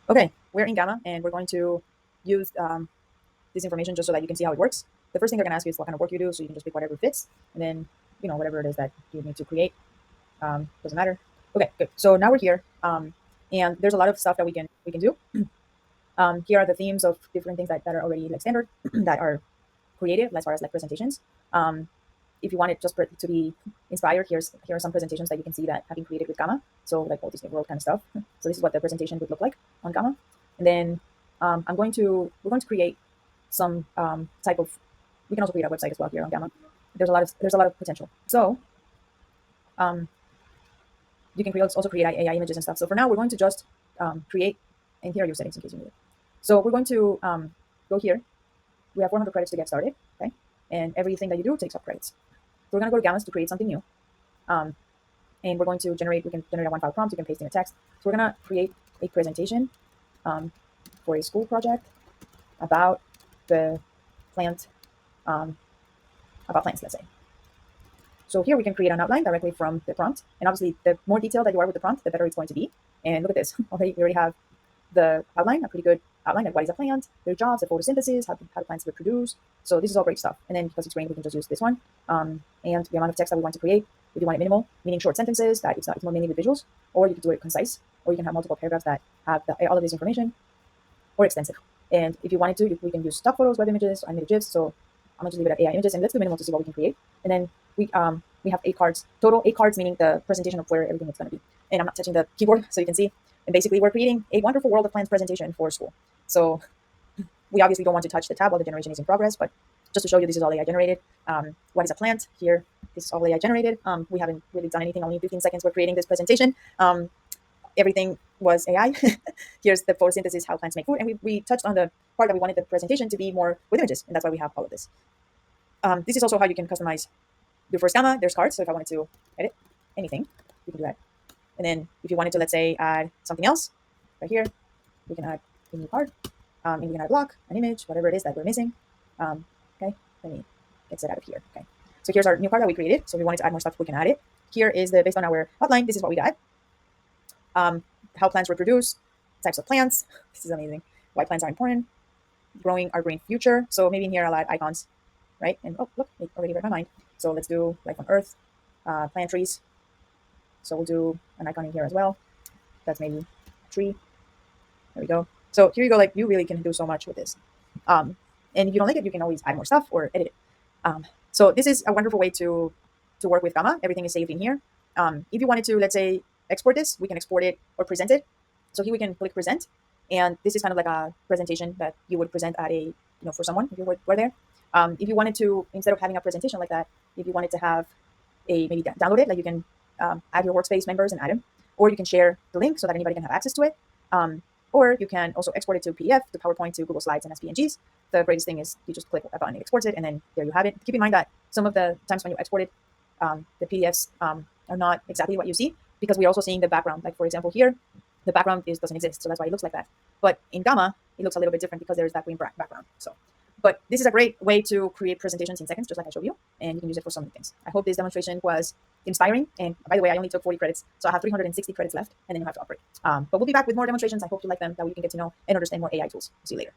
Okay, we're in Gamma, and we're going to use this information just so that you can see how it works. The first thing they're going to ask you is what kind of work you do, so you can just pick whatever fits, and then whatever it is that you need to create doesn't matter. Okay, good. So now we're here, and there's a lot of stuff that we can do. Here are the themes of different things that are already like standard that are creative as far as like presentations. Um, if you want it just to be inspired, here are some presentations that you can see that have been created with Gamma. So like Walt Disney World kind of stuff. So this is what the presentation would look like on Gamma. And then we're going to create some type of. We can also create a website as well here on Gamma. There's a lot of potential. So um, you can also create AI images and stuff. So for now, we're going to just create, and here are your settings in case you need it. So we're going to go here. We have 400 credits to get started, okay? And everything that you do takes up credits. So we're going to go to Gammas to create something new. Um, and we can generate a one file prompt. You can paste in a text. So we're going to create a presentation um, for a school project about the plant, um, about plants, let's say. So here we can create an outline directly from the prompt. And obviously, the more detailed that you are with the prompt, the better it's going to be. And look at this. Okay, we already have the outline, a pretty good outline of what is a plant, their jobs, the photosynthesis, how do plants reproduce. So this is all great stuff. And then because it's rain, we can just use this one. And the amount of text that we want to create, if you want it minimal, meaning short sentences, that it's more mainly with visuals, or you can do it concise, or you can have multiple paragraphs that have all of this information, or extensive. And if you wanted to, we can use stock photos, web images, animated GIFs. So I'm gonna just leave it at AI images, and let's do minimal to see what we can create. And then we have 8 cards total, 8 cards meaning the presentation of where everything is going to be. And I'm not touching the keyboard, so you can see. And basically, we're creating a wonderful world of plants presentation for school. So we obviously don't want to touch the tab while the generation is in progress, but just to show you, this is all AI generated. What is a plant? Here, this is all AI generated. We haven't really done anything. Only 15 seconds we're creating this presentation. Everything was AI. Here's the photosynthesis, how plants make food. And we touched on the part that we wanted the presentation to be more with images, and that's why we have all of this. This is also how you can customize your first Gamma. There's cards, so if I wanted to edit anything, we can do that. And then if you wanted to, let's say, add something else, right here, we can add a new card. And we can add a block, an image, whatever it is that we're missing. Okay, let me get it out of here. Okay, so here's our new card that we created. So if we wanted to add more stuff, we can add it. Here is based on our outline, this is what we got. How plants reproduce, types of plants. This is amazing. Why plants are important. Growing our green future. So maybe in here I'll add icons, right? And oh, look, it already read my mind. So let's do life on Earth, plant trees. So we'll do an icon in here as well. That's maybe a tree. There we go. So here you go. Like, you really can do so much with this. And if you don't like it, you can always add more stuff or edit it. So this is a wonderful way to work with Gamma. Everything is saved in here. If you wanted to, let's say, export this, we can export it or present it. So here we can click present. And this is kind of like a presentation that you would present at for someone if you were there. If you wanted to, instead of having a presentation like that, if you wanted to have maybe download it, like you can add your workspace members and add them, or you can share the link so that anybody can have access to it. Or you can also export it to PDF, to PowerPoint, to Google Slides, and SVGs. The greatest thing is you just click a button, it exports it, and then there you have it. Keep in mind that some of the times when you export it, the PDFs are not exactly what you see, because we're also seeing the background. Like, for example, here, the background doesn't exist, so that's why it looks like that. But in Gamma, it looks a little bit different because there's that green background. But this is a great way to create presentations in seconds, just like I showed you, and you can use it for so many things. I hope this demonstration was inspiring. And by the way, I only took 40 credits, so I have 360 credits left, and then you have to upgrade. But we'll be back with more demonstrations. I hope you like them, that way you can get to know and understand more AI tools. See you later.